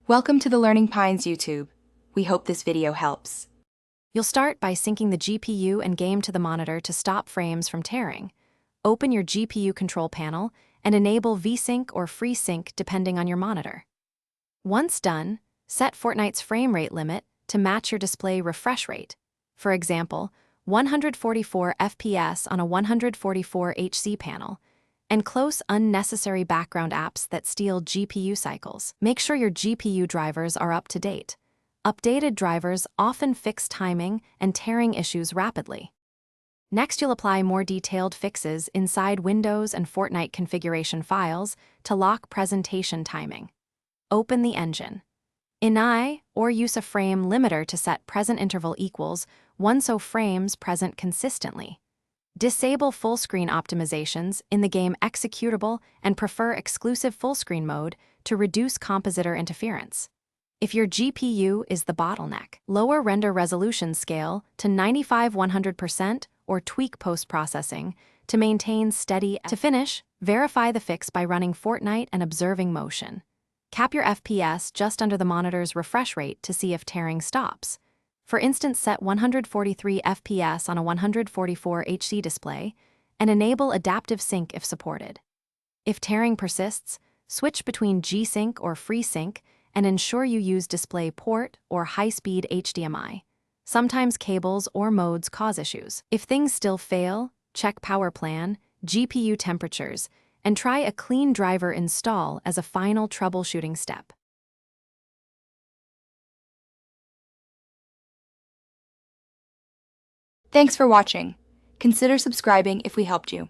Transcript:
Welcome to the Learning Pines YouTube. We hope this video helps. You'll start by syncing the GPU and game to the monitor to stop frames from tearing. Open your GPU control panel and enable VSync or FreeSync depending on your monitor. Once done, set Fortnite's frame rate limit to match your display refresh rate. For example, 144 FPS on a 144 HC panel, and close unnecessary background apps that steal GPU cycles. Make sure your GPU drivers are up to date. Updated drivers often fix timing and tearing issues rapidly. Next, you'll apply more detailed fixes inside Windows and Fortnite configuration files to lock presentation timing. Open the engine. Inai or use a frame limiter to set present interval equals 1 so frames present consistently. Disable full-screen optimizations in the game executable and prefer exclusive full-screen mode to reduce compositor interference. If your GPU is the bottleneck, lower render resolution scale to 95-100% or tweak post-processing to maintain steady. To finish, verify the fix by running Fortnite and observing motion. Cap your FPS just under the monitor's refresh rate to see if tearing stops. For instance, set 143 FPS on a 144 HC display and enable adaptive sync if supported. If tearing persists, switch between G-Sync or FreeSync and ensure you use DisplayPort or high-speed HDMI. Sometimes cables or modes cause issues. If things still fail, check power plan, GPU temperatures, and try a clean driver install as a final troubleshooting step. Thanks for watching. Consider subscribing if we helped you.